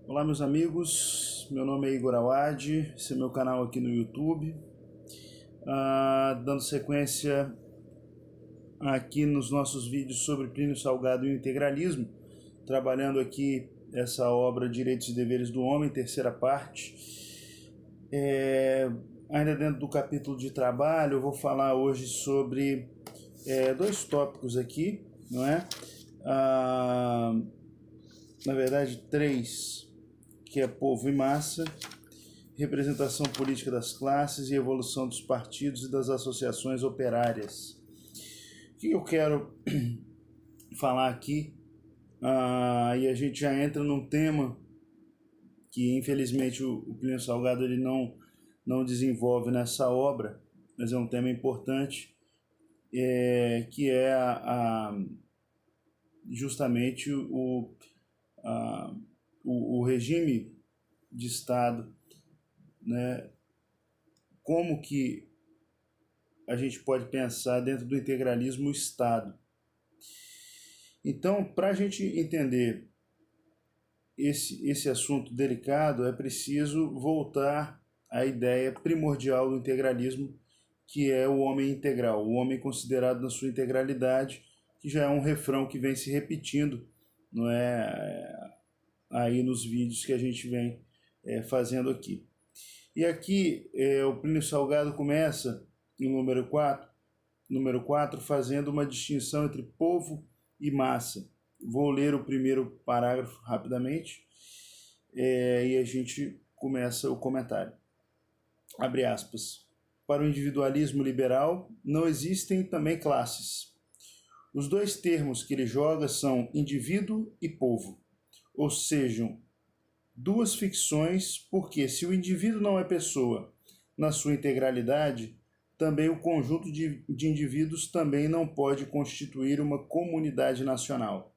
Olá meus amigos, meu nome é Igor Awad, esse é meu canal aqui no YouTube, dando sequência aqui nos nossos vídeos sobre Plínio Salgado e o integralismo, trabalhando aqui essa obra Direitos e Deveres do Homem, terceira parte. Ainda dentro do capítulo de trabalho, eu vou falar hoje sobre dois tópicos aqui, não é? Na verdade, três, que é povo e massa, representação política das classes e evolução dos partidos e das associações operárias. O que eu quero falar aqui, e a gente já entra num tema que infelizmente o Plínio Salgado ele não desenvolve nessa obra, mas é um tema importante, que é justamente o regime de Estado, né? Como que a gente pode pensar dentro do integralismo o Estado. Então, para a gente entender esse assunto delicado, é preciso voltar à ideia primordial do integralismo, que é o homem integral, o homem considerado na sua integralidade, que já é um refrão que vem se repetindo, não é, aí nos vídeos que a gente vem fazendo aqui. E aqui o Plínio Salgado começa no número 4, fazendo uma distinção entre povo e massa. Vou ler o primeiro parágrafo rapidamente e a gente começa o comentário. Abre aspas. Para o individualismo liberal não existem também classes. Os dois termos que ele joga são indivíduo e povo, ou sejam, duas ficções, porque se o indivíduo não é pessoa na sua integralidade, também o conjunto de indivíduos também não pode constituir uma comunidade nacional.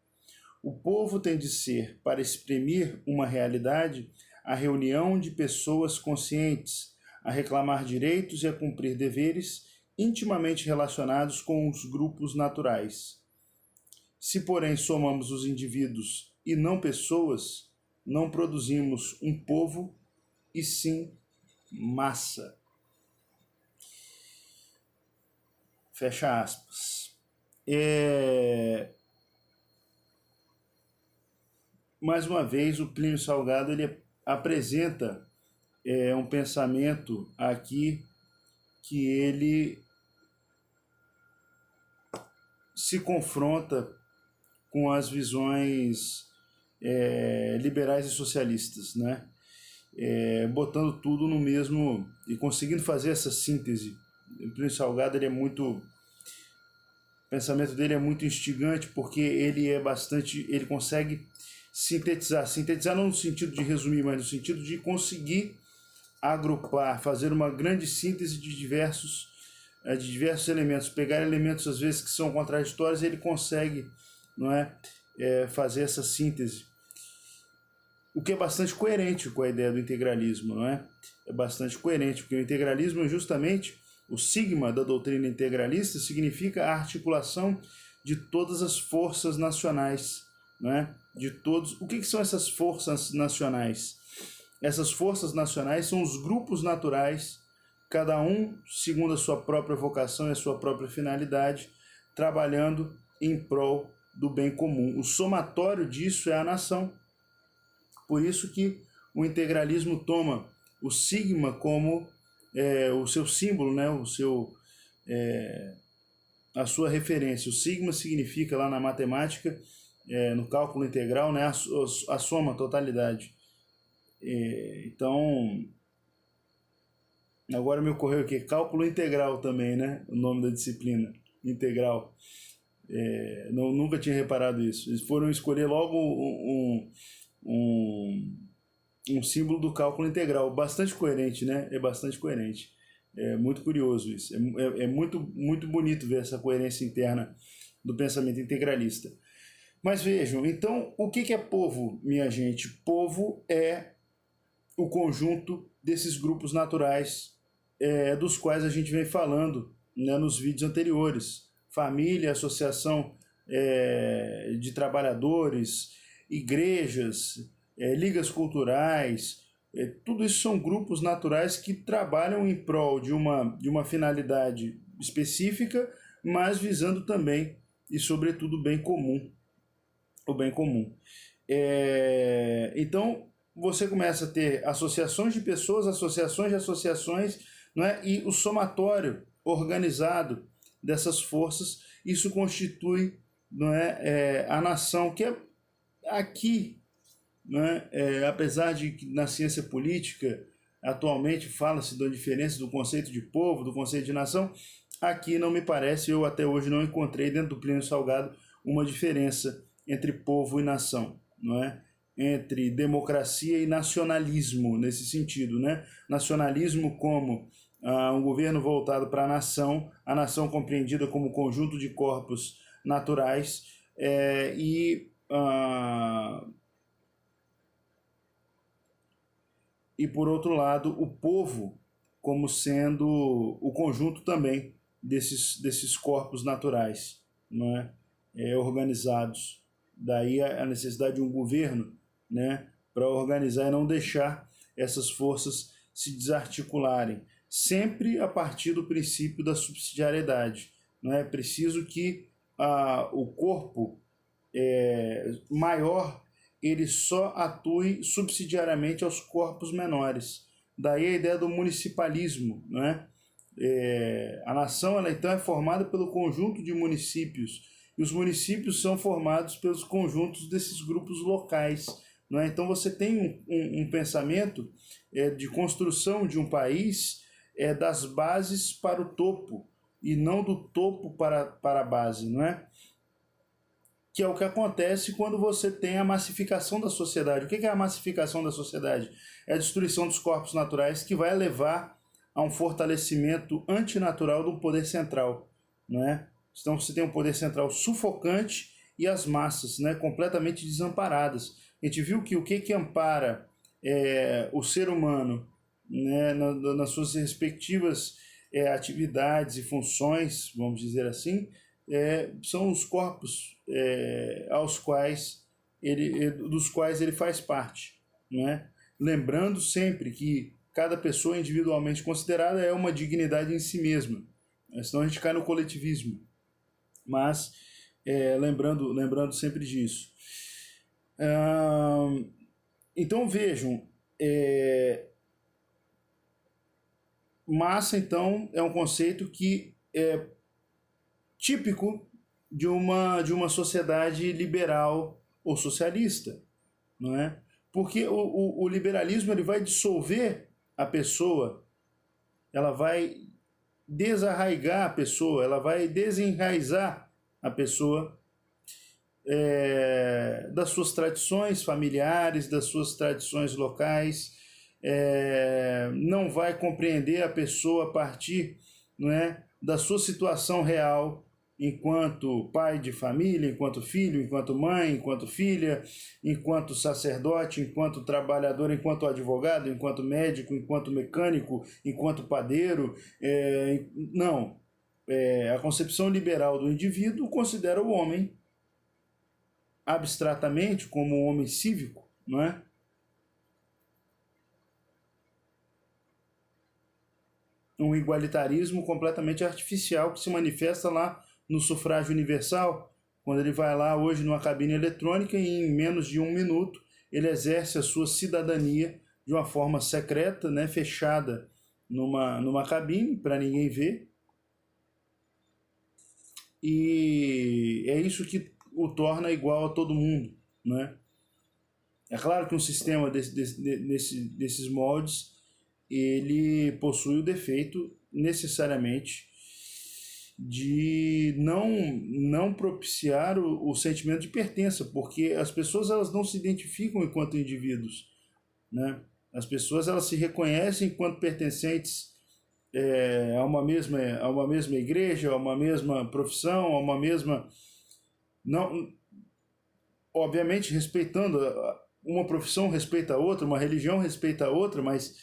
O povo tem de ser, para exprimir uma realidade, a reunião de pessoas conscientes, a reclamar direitos e a cumprir deveres intimamente relacionados com os grupos naturais. Se, porém, somamos os indivíduos e não pessoas, não produzimos um povo, e sim massa. Fecha aspas. Mais uma vez, o Plínio Salgado ele apresenta um pensamento aqui que ele se confronta com as visões liberais e socialistas, né? Botando tudo no mesmo e conseguindo fazer essa síntese. O Plínio Salgado ele o pensamento dele é muito instigante, porque ele consegue sintetizar não no sentido de resumir, mas no sentido de conseguir agrupar, fazer uma grande síntese de diversos elementos, pegar elementos às vezes que são contraditórios, ele consegue, não é, fazer essa síntese, o que é bastante coerente com a ideia do integralismo, não é? É bastante coerente, porque o integralismo é justamente o sigma da doutrina integralista, significa a articulação de todas as forças nacionais, não é? De todos. O que são essas forças nacionais? Essas forças nacionais são os grupos naturais, cada um segundo a sua própria vocação e a sua própria finalidade, trabalhando em prol do bem comum. O somatório disso é a nação. Por isso que o integralismo toma o sigma como o seu símbolo, né? A sua referência. O sigma significa lá na matemática, no cálculo integral, né? a soma, a totalidade. Então, agora me ocorreu aqui, cálculo integral também, né? O nome da disciplina, integral. Nunca tinha reparado isso. Eles foram escolher logo um símbolo do cálculo integral, bastante coerente, né? É bastante coerente. É muito curioso isso. É muito, muito bonito ver essa coerência interna do pensamento integralista. Mas vejam, então, o que é povo, minha gente? Povo é o conjunto desses grupos naturais dos quais a gente vem falando, né, nos vídeos anteriores. Família, associação de trabalhadores, igrejas, ligas culturais, tudo isso são grupos naturais que trabalham em prol de uma finalidade específica, mas visando também e sobretudo o bem comum. O bem comum. Então você começa a ter associações de pessoas, associações de associações, não é? E o somatório organizado dessas forças, isso constitui, não é, a nação, que é aqui, não é, apesar de que na ciência política atualmente fala-se da diferença do conceito de povo, do conceito de nação, aqui não me parece, eu até hoje não encontrei dentro do Plínio Salgado uma diferença entre povo e nação, não é? Entre democracia e nacionalismo, nesse sentido, né? Nacionalismo como um governo voltado para a nação compreendida como conjunto de corpos naturais, e por outro lado, o povo como sendo o conjunto também desses corpos naturais, não é? Organizados. Daí a necessidade de um governo, né, para organizar e não deixar essas forças se desarticularem, sempre a partir do princípio da subsidiariedade. Não é preciso que o corpo maior ele só atue subsidiariamente aos corpos menores. Daí a ideia do municipalismo, né? A nação ela então é formada pelo conjunto de municípios, e os municípios são formados pelos conjuntos desses grupos locais, não é? Então você tem um pensamento de construção de um país das bases para o topo, e não do topo para a base, não é? Que é o que acontece quando você tem a massificação da sociedade. O que é a massificação da sociedade? É a destruição dos corpos naturais, que vai levar a um fortalecimento antinatural do poder central, não é? Então você tem um poder central sufocante e as massas, né, completamente desamparadas. A gente viu que o que ampara o ser humano, né, nas suas respectivas atividades e funções, vamos dizer assim, são os corpos dos quais ele faz parte, né? Lembrando sempre que cada pessoa individualmente considerada é uma dignidade em si mesma, senão a gente cai no coletivismo, mas lembrando sempre disso. Então vejam, massa então é um conceito que é típico de uma sociedade liberal ou socialista, não é? Porque o liberalismo ele vai dissolver a pessoa, ela vai desarraigar a pessoa, ela vai desenraizar a pessoa das suas tradições familiares, das suas tradições locais, não vai compreender a pessoa a partir, não é, da sua situação real, enquanto pai de família, enquanto filho, enquanto mãe, enquanto filha, enquanto sacerdote, enquanto trabalhador, enquanto advogado, enquanto médico, enquanto mecânico, enquanto padeiro. Não. A concepção liberal do indivíduo considera o homem abstratamente como um homem cívico, não é? Um igualitarismo completamente artificial que se manifesta lá no sufrágio universal, quando ele vai lá hoje numa cabine eletrônica e em menos de 1 minuto ele exerce a sua cidadania de uma forma secreta, né, fechada numa cabine para ninguém ver. E é isso que o torna igual a todo mundo, né? É claro que um sistema desses moldes ele possui o defeito necessariamente de não propiciar o sentimento de pertença, porque as pessoas elas não se identificam enquanto indivíduos, né? As pessoas elas se reconhecem enquanto pertencentes a uma mesma igreja, a uma mesma profissão, a uma mesma... Não, obviamente respeitando uma profissão respeita a outra, uma religião respeita a outra, mas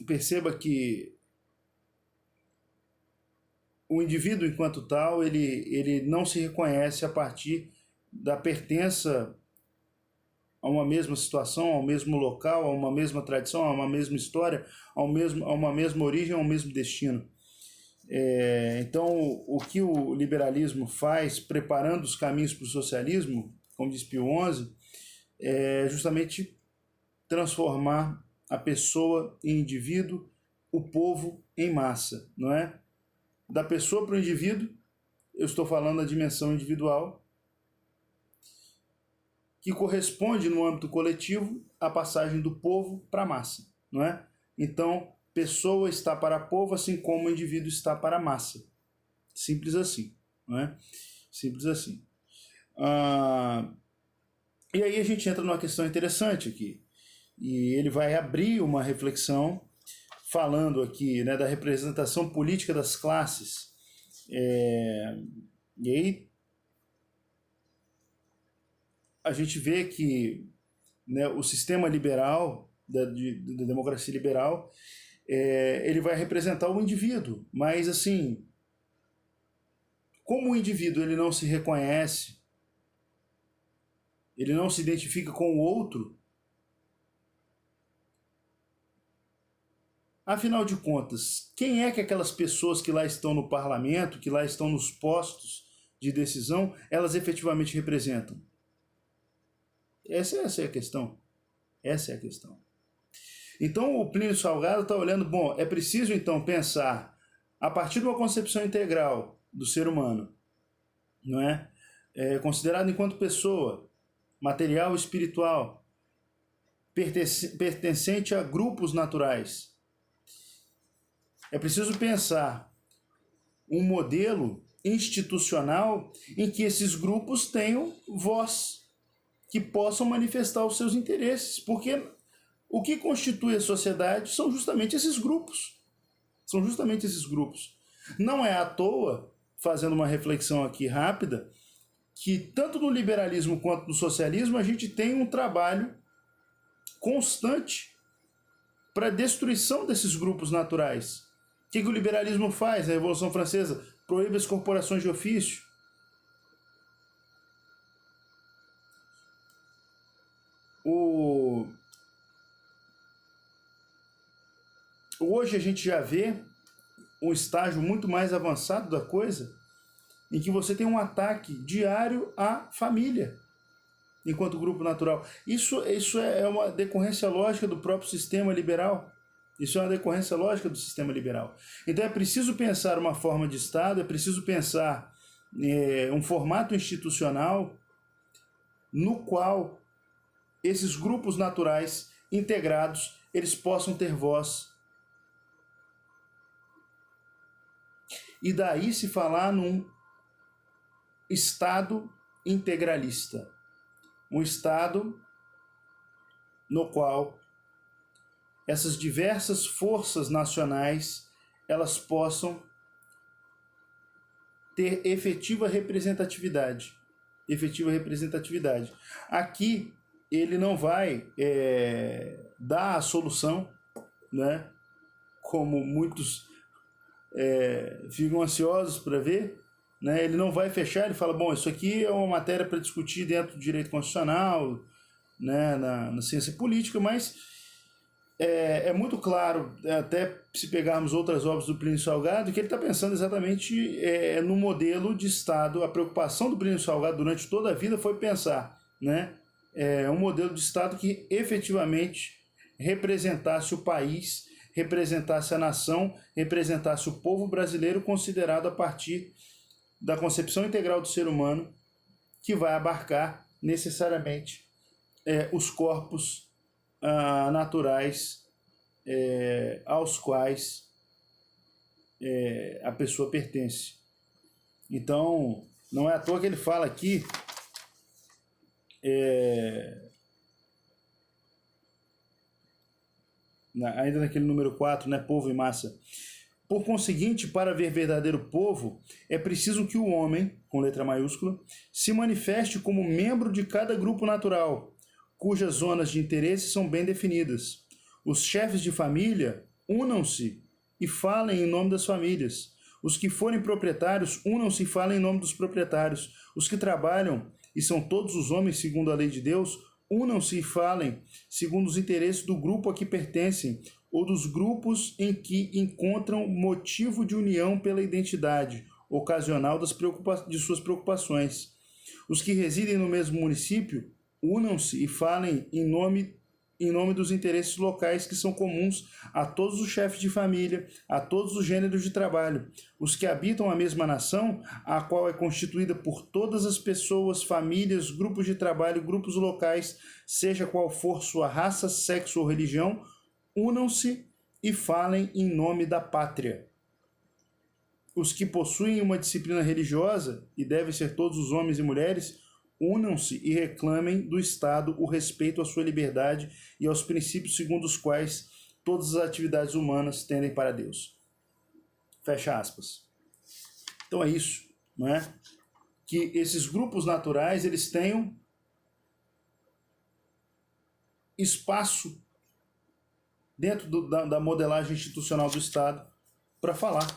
perceba que o indivíduo, enquanto tal, ele não se reconhece a partir da pertença a uma mesma situação, ao mesmo local, a uma mesma tradição, a uma mesma história, a uma mesma origem, ao mesmo destino. Então, o que o liberalismo faz, preparando os caminhos para o socialismo, como diz Pio XI, é justamente transformar a pessoa em indivíduo, o povo em massa, não é? Da pessoa para o indivíduo, eu estou falando da dimensão individual, que corresponde no âmbito coletivo à passagem do povo para a massa, não é? Então, pessoa está para povo, assim como o indivíduo está para a massa. Simples assim, não é? Simples assim. E aí a gente entra numa questão interessante aqui. E ele vai abrir uma reflexão falando aqui, né, da representação política das classes. E aí a gente vê que, né, o sistema liberal, da democracia liberal, ele vai representar o indivíduo, mas assim, como o indivíduo ele não se reconhece, ele não se identifica com o outro, afinal de contas, quem é que aquelas pessoas que lá estão no parlamento, que lá estão nos postos de decisão, elas efetivamente representam? Essa é a questão. Essa é a questão. Então o Plínio Salgado está olhando, bom, é preciso então pensar a partir de uma concepção integral do ser humano, não é? Considerado enquanto pessoa, material e espiritual, pertencente a grupos naturais. É preciso pensar um modelo institucional em que esses grupos tenham voz, que possam manifestar os seus interesses, porque o que constitui a sociedade são justamente esses grupos. São justamente esses grupos. Não é à toa, fazendo uma reflexão aqui rápida, que tanto no liberalismo quanto no socialismo a gente tem um trabalho constante para a destruição desses grupos naturais. O que o liberalismo faz? A Revolução Francesa proíbe as corporações de ofício. Hoje a gente já vê um estágio muito mais avançado da coisa, em que você tem um ataque diário à família, enquanto grupo natural. Isso é uma decorrência lógica do próprio sistema liberal. Isso é uma decorrência lógica do sistema liberal. Então é preciso pensar uma forma de Estado, é preciso pensar um formato institucional no qual esses grupos naturais integrados, eles possam ter voz. E daí se falar num Estado integralista. Um Estado no qual essas diversas forças nacionais elas possam ter efetiva representatividade. Efetiva representatividade. Aqui ele não vai dar a solução, né, como muitos ficam ansiosos para ver, né? Ele não vai fechar, ele fala, bom, isso aqui é uma matéria para discutir dentro do direito constitucional, né, na ciência política, mas é muito claro, até se pegarmos outras obras do Plínio Salgado, que ele está pensando exatamente no modelo de Estado. A preocupação do Plínio Salgado durante toda a vida foi pensar, né, um modelo de Estado que efetivamente representasse o país, representasse a nação, representasse o povo brasileiro, considerado a partir da concepção integral do ser humano, que vai abarcar necessariamente os corpos naturais aos quais a pessoa pertence. Então, não é à toa que ele fala aqui ainda naquele número 4, né, povo e massa. Por conseguinte, para haver verdadeiro povo, é preciso que o homem, com letra maiúscula, se manifeste como membro de cada grupo natural, cujas zonas de interesse são bem definidas. Os chefes de família unam-se e falem em nome das famílias. Os que forem proprietários unam-se e falem em nome dos proprietários. Os que trabalham, e são todos os homens segundo a lei de Deus, unam-se e falem segundo os interesses do grupo a que pertencem ou dos grupos em que encontram motivo de união pela identidade ocasional de suas preocupações. Os que residem no mesmo município, unam-se e falem em nome dos interesses locais que são comuns a todos os chefes de família, a todos os gêneros de trabalho. Os que habitam a mesma nação, a qual é constituída por todas as pessoas, famílias, grupos de trabalho, grupos locais, seja qual for sua raça, sexo ou religião, unam-se e falem em nome da pátria. Os que possuem uma disciplina religiosa, e devem ser todos os homens e mulheres, unam-se e reclamem do Estado o respeito à sua liberdade e aos princípios segundo os quais todas as atividades humanas tendem para Deus. Fecha aspas. Então é isso, não é? Que esses grupos naturais, eles tenham espaço dentro da modelagem institucional do Estado para falar,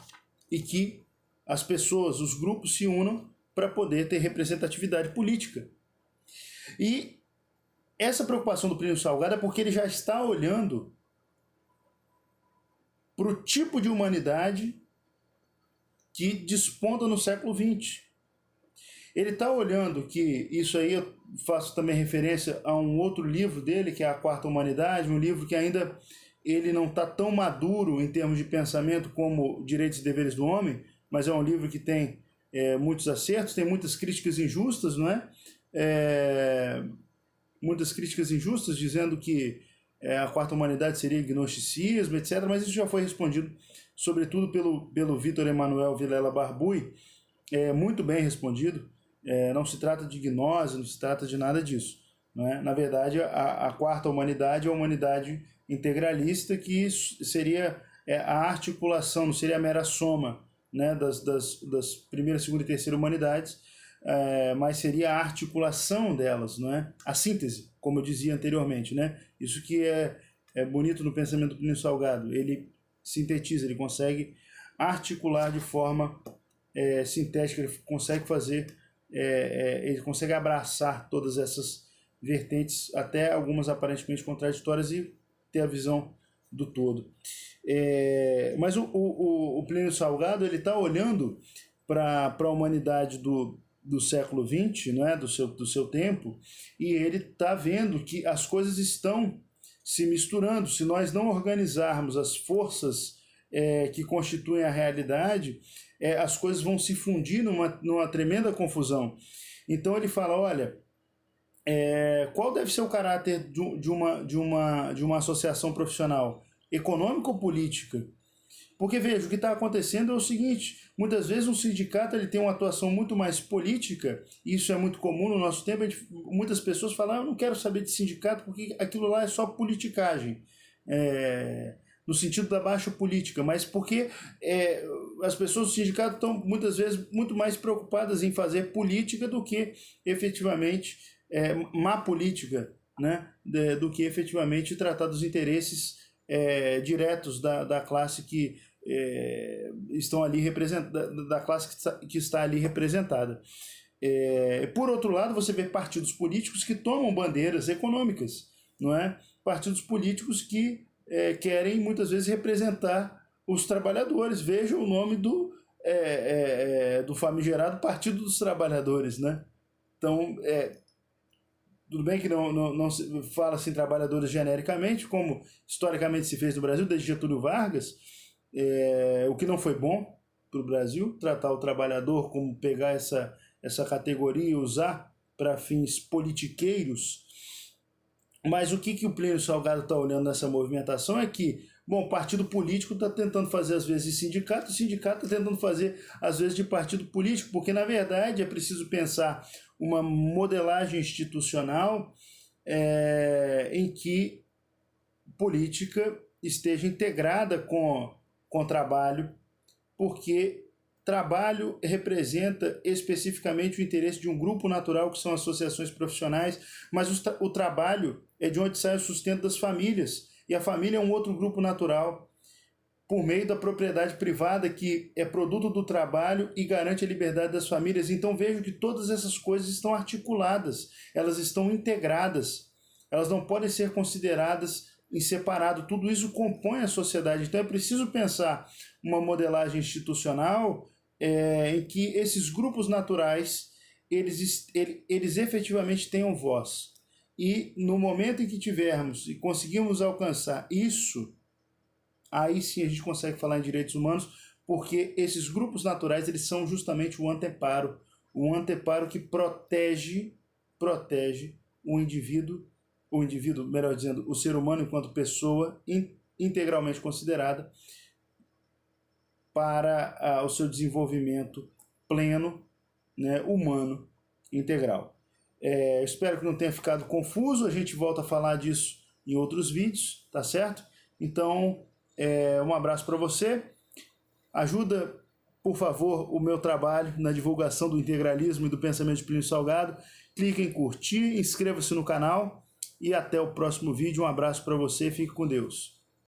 e que as pessoas, os grupos se unam para poder ter representatividade política. E essa preocupação do Plínio Salgado é porque ele já está olhando para o tipo de humanidade que desponta no século XX. Ele está olhando que, isso aí eu faço também referência a um outro livro dele, que é A Quarta Humanidade, um livro que ainda ele não está tão maduro em termos de pensamento como Direitos e Deveres do Homem, mas é um livro que tem muitos acertos, tem muitas críticas injustas, não é? Muitas críticas injustas dizendo que a quarta humanidade seria gnosticismo, etc., mas isso já foi respondido, sobretudo pelo Vítor Emanuel Vilela Barbui, muito bem respondido. Não se trata de gnose, não se trata de nada disso, não é? Na verdade, a quarta humanidade é a humanidade integralista, que seria a articulação, não seria a mera soma, né, das primeira, segunda e terceira humanidades, mas seria a articulação delas, não é? A síntese, como eu dizia anteriormente, né? Isso que é bonito no pensamento do Plínio Salgado. Ele sintetiza, ele consegue articular de forma sintética, ele consegue fazer, ele consegue abraçar todas essas vertentes, até algumas aparentemente contraditórias, e ter a visão do todo. Mas o Plínio Salgado está olhando para a humanidade do século XX, né, do seu tempo, e ele está vendo que as coisas estão se misturando. Se nós não organizarmos as forças que constituem a realidade, as coisas vão se fundir numa tremenda confusão. Então ele fala, olha, qual deve ser o caráter de uma associação profissional? Econômica ou política? Porque, veja, o que está acontecendo é o seguinte: muitas vezes um sindicato ele tem uma atuação muito mais política, e isso é muito comum no nosso tempo. Muitas pessoas falam, eu não quero saber de sindicato porque aquilo lá é só politicagem, no sentido da baixa política, mas porque as pessoas do sindicato estão muitas vezes muito mais preocupadas em fazer política do que efetivamente má política, né? Do que efetivamente tratar dos interesses diretos da classe que estão ali da classe que está ali representada. Por outro lado, você vê partidos políticos que tomam bandeiras econômicas, não é? Partidos políticos que querem muitas vezes representar os trabalhadores. Veja o nome do famigerado Partido dos Trabalhadores, né? Então, tudo bem que não se fala assim trabalhadores genericamente, como historicamente se fez no Brasil, desde Getúlio Vargas, o que não foi bom para o Brasil, tratar o trabalhador como pegar essa categoria e usar para fins politiqueiros. Mas o que o Plínio Salgado está olhando nessa movimentação é que, bom, partido político está tentando fazer às vezes sindicato, o sindicato está tentando fazer às vezes de partido político, porque na verdade é preciso pensar uma modelagem institucional em que política esteja integrada com trabalho, porque trabalho representa especificamente o interesse de um grupo natural, que são associações profissionais, mas o trabalho é de onde sai o sustento das famílias, e a família é um outro grupo natural, por meio da propriedade privada, que é produto do trabalho e garante a liberdade das famílias. Então vejo que todas essas coisas estão articuladas, elas estão integradas. elas não podem ser consideradas em separado, tudo isso compõe a sociedade. Então é preciso pensar uma modelagem institucional em que esses grupos naturais eles efetivamente tenham voz. E no momento em que tivermos e conseguirmos alcançar isso, aí sim a gente consegue falar em direitos humanos, porque esses grupos naturais eles são justamente o anteparo que protege o indivíduo, melhor dizendo, o ser humano enquanto pessoa integralmente considerada para o seu desenvolvimento pleno, né, humano, integral. Espero que não tenha ficado confuso, a gente volta a falar disso em outros vídeos, tá certo? Então, um abraço para você, ajuda, por favor, o meu trabalho na divulgação do integralismo e do pensamento de Plínio Salgado, clique em curtir, inscreva-se no canal e até o próximo vídeo, um abraço para você, fique com Deus.